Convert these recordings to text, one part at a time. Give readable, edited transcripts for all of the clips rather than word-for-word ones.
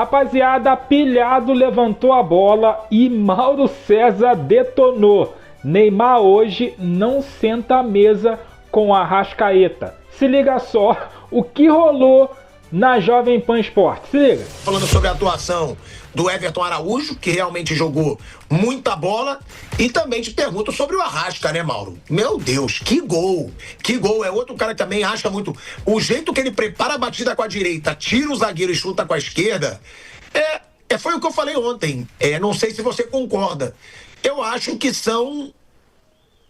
Rapaziada, pilhado levantou a bola e Mauro César detonou. Neymar hoje não senta à mesa com a Arrascaeta. Se liga só o que rolou na Jovem Pan Esporte. Se liga. Falando sobre a atuação do Everton Araújo, que realmente jogou muita bola. E também te pergunto sobre o Arrasca, né, Mauro? Meu Deus, que gol! Que gol! É outro cara que também acha muito... O jeito que ele prepara a batida com a direita, tira o zagueiro e chuta com a esquerda, foi o que eu falei ontem. Não sei se você concorda. Eu acho que são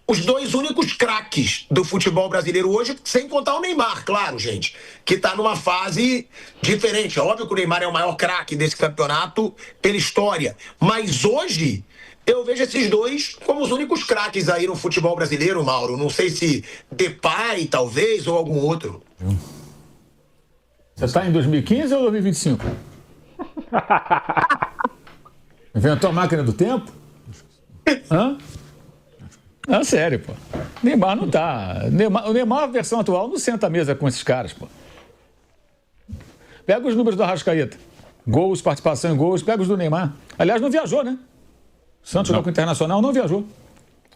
os dois únicos craques do futebol brasileiro hoje, sem contar o Neymar, claro, gente, que tá numa fase diferente. É óbvio que o Neymar é o maior craque desse campeonato pela história, mas hoje eu vejo esses dois como os únicos craques aí no futebol brasileiro, Mauro. Não sei se Depay, talvez, ou algum outro. Você tá em 2015 ou 2025? Inventou a máquina do tempo? Hã? Não, sério, pô. Neymar não tá. O Neymar, a versão atual, não senta à mesa com esses caras, pô. Pega os números do Arrascaeta. Gols, participação em gols, pega os do Neymar. Aliás, não viajou, né? Santos jogou com o Internacional, não viajou.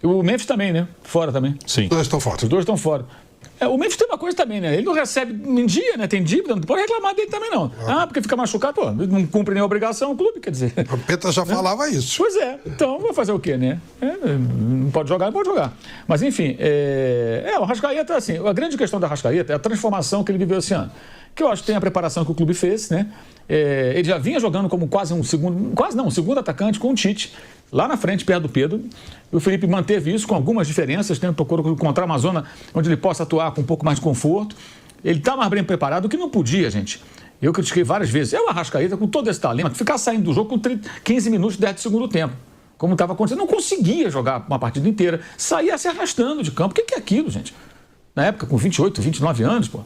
E o Memphis também, né? Fora também. Sim. Os dois estão fora. Os dois estão fora. O Memphis tem uma coisa também, né? Ele não recebe em dia, né? Tem dívida, não pode reclamar dele também, não. Porque fica machucado, pô, não cumpre nenhuma obrigação o clube, quer dizer. O Peta já falava isso. Pois é, então vai fazer o quê, né? Não pode jogar, não pode jogar. Mas enfim, o Arrascaeta, assim, a grande questão do Arrascaeta é a transformação que ele viveu esse ano. Que eu acho que tem a preparação que o clube fez, né? Ele já vinha jogando como um segundo atacante com o Tite, lá na frente, perto do Pedro. E o Felipe manteve isso com algumas diferenças, procurou encontrar uma zona onde ele possa atuar com um pouco mais de conforto. Ele está mais bem preparado, o que não podia, gente. Eu critiquei várias vezes. O Arrascaeta, com todo esse talento, ficar saindo do jogo com 15 minutos, 10 do segundo tempo. Como estava acontecendo, não conseguia jogar uma partida inteira. Saía se arrastando de campo. O que é aquilo, gente? Na época, com 28, 29 anos, pô.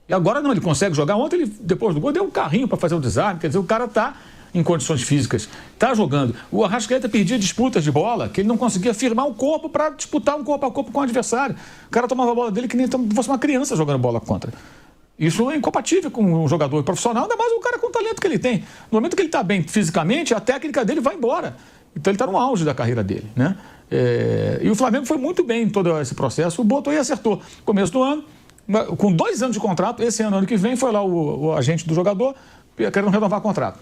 E agora não, ele consegue jogar. Ontem, ele, depois do gol, deu um carrinho para fazer o desarme. Quer dizer, o cara está em condições físicas, está jogando. O Arrascaeta perdia disputas de bola, que ele não conseguia firmar o corpo para disputar um corpo a corpo com o adversário. O cara tomava a bola dele que nem fosse uma criança jogando bola contra. Isso é incompatível com um jogador profissional, ainda mais um cara com o talento que ele tem. No momento que ele está bem fisicamente, a técnica dele vai embora. Então ele está no auge da carreira dele, né? E o Flamengo foi muito bem em todo esse processo. Botou e acertou. Começo do ano, com 2 anos de contrato, esse ano que vem, foi lá o agente do jogador querendo renovar o contrato.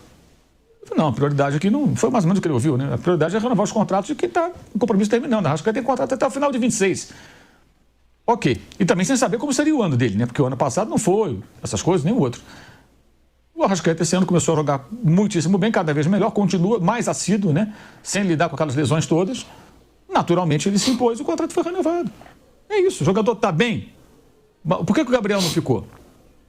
Não, a prioridade aqui não foi mais ou menos o que ele ouviu, né? A prioridade é renovar os contratos de quem está com o compromisso terminando. Acho que ele tem contrato até o final de 26. Ok. E também sem saber como seria o ano dele, né? Porque o ano passado não foi essas coisas, nem o outro. O Arrascaeta esse ano começou a jogar muitíssimo bem, cada vez melhor, continua mais assíduo, né? Sem lidar com aquelas lesões todas. Naturalmente ele se impôs e o contrato foi renovado. É isso, o jogador está bem. Por que o Gabriel não ficou?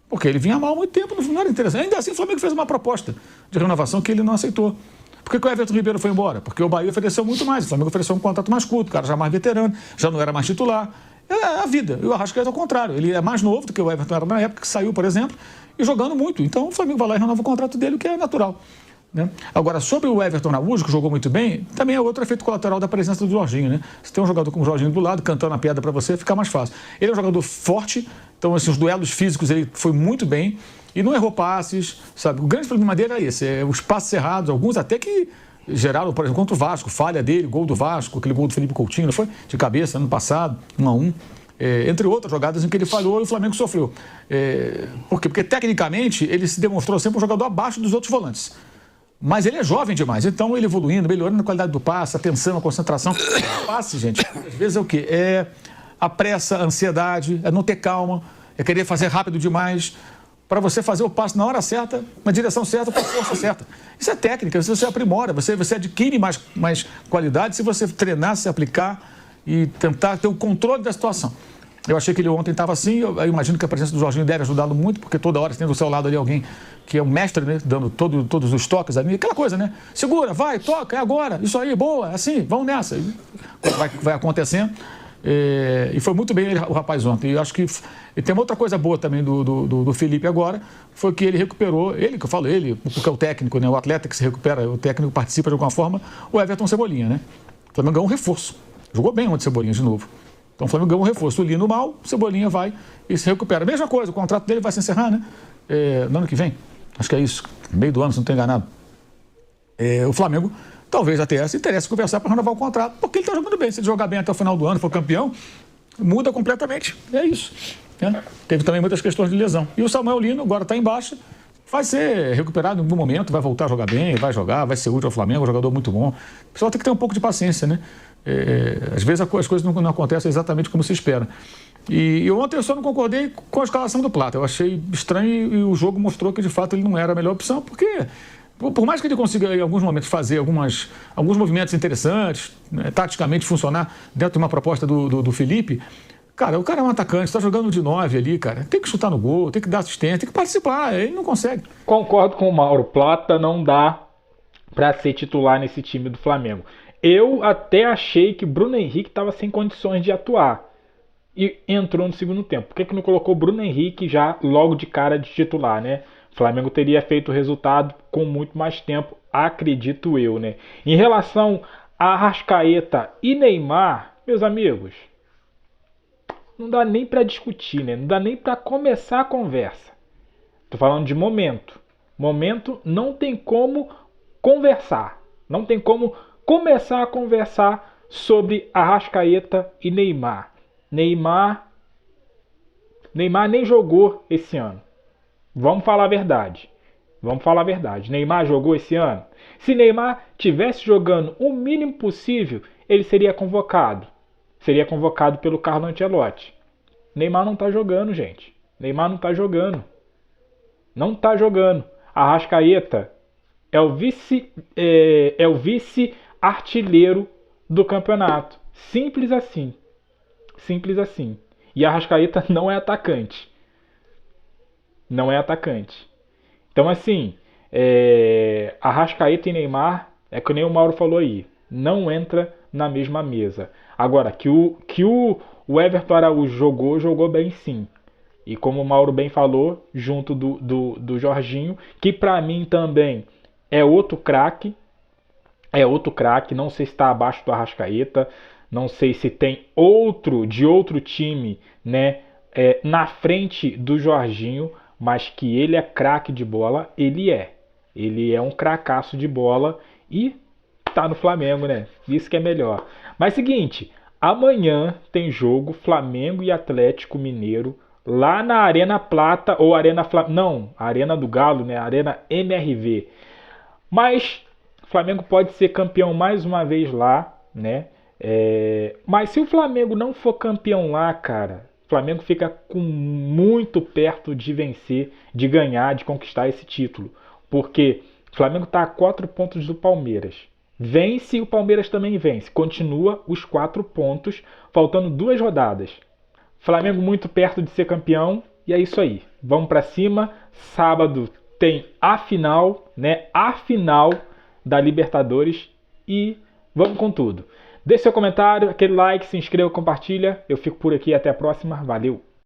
Porque ele vinha mal há muito tempo, não era interessante. Ainda assim, o Flamengo fez uma proposta de renovação que ele não aceitou. Por que o Everton Ribeiro foi embora? Porque o Bahia ofereceu muito mais. O Flamengo ofereceu um contrato mais curto, o cara já mais veterano, já não era mais titular. É a vida. E o Arrascaeta é ao contrário. Ele é mais novo do que o Everton era na época, que saiu, por exemplo, e jogando muito. Então o Flamengo vai lá e renova o contrato dele, o que é natural, né? Agora, sobre o Everton Araújo, que jogou muito bem, também é outro efeito colateral da presença do Jorginho, né? Se tem um jogador como o Jorginho do lado, cantando a pedra para você, fica mais fácil. Ele é um jogador forte, então assim, os duelos físicos ele foi muito bem e não errou passes, sabe? O grande problema dele é esse, os passes errados, alguns até que geraram, por exemplo, contra o Vasco, falha dele, gol do Vasco, aquele gol do Felipe Coutinho, não foi? De cabeça, ano passado, 1-1. Entre outras jogadas em que ele falhou e o Flamengo sofreu. Por quê? Porque tecnicamente ele se demonstrou sempre um jogador abaixo dos outros volantes. Mas ele é jovem demais, então ele evoluindo, melhorando a qualidade do passe, a atenção, a concentração. O passe, gente, às vezes é o quê? É a pressa, a ansiedade, é não ter calma, é querer fazer rápido demais, para você fazer o passe na hora certa, na direção certa, com a força certa. Isso é técnica, isso você aprimora, você adquire mais qualidade se você treinar, se aplicar e tentar ter o controle da situação. Eu achei que ele ontem estava assim, eu imagino que a presença do Jorginho deve ajudá-lo muito, porque toda hora tem do seu lado ali alguém que é um mestre, né, dando todos os toques ali, aquela coisa, né? Segura, vai, toca, é agora, isso aí, boa, é assim, vamos nessa. Vai acontecendo. E foi muito bem o rapaz ontem. E acho que e tem uma outra coisa boa também do Felipe agora, foi que ele recuperou, ele, porque é o técnico, né, o atleta que se recupera, o técnico participa de alguma forma, o Everton Cebolinha, né? O Flamengo ganhou um reforço. Jogou bem ontem Cebolinha de novo. Então o Flamengo ganhou um reforço. O Lino mal, o Cebolinha vai e se recupera. Mesma coisa, o contrato dele vai se encerrar, né? No ano que vem. acho que é isso, meio do ano, se não estou enganado, o Flamengo talvez até interesse conversar para renovar o contrato, porque ele está jogando bem. Se ele jogar bem até o final do ano, for campeão, muda completamente. É isso. Né? Teve também muitas questões de lesão. E o Samuel Lino agora está em baixa, vai ser recuperado em algum momento, vai voltar a jogar bem, vai jogar, vai ser útil ao Flamengo, um jogador muito bom. O pessoal tem que ter um pouco de paciência, né? Às vezes as coisas não acontecem exatamente como se espera. E ontem eu só não concordei com a escalação do Plata. Eu achei estranho e o jogo mostrou que de fato ele não era a melhor opção, porque por mais que ele consiga em alguns momentos fazer alguns movimentos interessantes, né, taticamente funcionar dentro de uma proposta do Felipe, cara, o cara é um atacante, está jogando de 9 ali, cara, tem que chutar no gol, tem que dar assistência, tem que participar, ele não consegue. Concordo com o Mauro, Plata não dá para ser titular nesse time do Flamengo. Eu até achei que Bruno Henrique estava sem condições de atuar e entrou no segundo tempo. Por que não colocou Bruno Henrique já logo de cara de titular, né? O Flamengo teria feito o resultado com muito mais tempo, acredito eu, né? Em relação a Arrascaeta e Neymar, meus amigos, não dá nem para discutir, né? Não dá nem para começar a conversa. Tô falando de momento. Momento não tem como conversar. Não tem como começar a conversar sobre Arrascaeta e Neymar. Neymar nem jogou esse ano. Vamos falar a verdade. Vamos falar a verdade. Neymar jogou esse ano? Se Neymar tivesse jogando o mínimo possível, ele seria convocado. Seria convocado pelo Carlo Ancelotti. Neymar não tá jogando, gente. Neymar não tá jogando. Não tá jogando. Arrascaeta é o vice-artilheiro do campeonato. Simples assim. Simples assim. E Arrascaeta não é atacante. Não é atacante. Então, assim, Arrascaeta e Neymar, é que nem o Mauro falou aí, não entra na mesma mesa. Agora, que o Everton Araújo jogou bem sim. E como o Mauro bem falou, junto do Jorginho, que pra mim também é outro craque. Não sei se está abaixo do Arrascaeta, não sei se tem outro de outro time, né, na frente do Jorginho, mas que ele é craque de bola, ele é. Ele é um cracaço de bola e tá no Flamengo, né? Isso que é melhor. Mas seguinte, amanhã tem jogo Flamengo e Atlético Mineiro lá na Arena Plata ou Arena Arena do Galo, né? Arena MRV. Mas o Flamengo pode ser campeão mais uma vez lá, né? Mas se o Flamengo não for campeão lá, cara, o Flamengo fica muito perto de vencer, de ganhar, de conquistar esse título. Porque o Flamengo está a 4 pontos do Palmeiras. Vence, o Palmeiras também vence. Continua os 4 pontos, faltando 2 rodadas. Flamengo muito perto de ser campeão. E é isso aí. Vamos para cima. Sábado tem a final, né? A final da Libertadores. E vamos com tudo. Deixe seu comentário, aquele like, se inscreva, compartilha. Eu fico por aqui. Até a próxima. Valeu!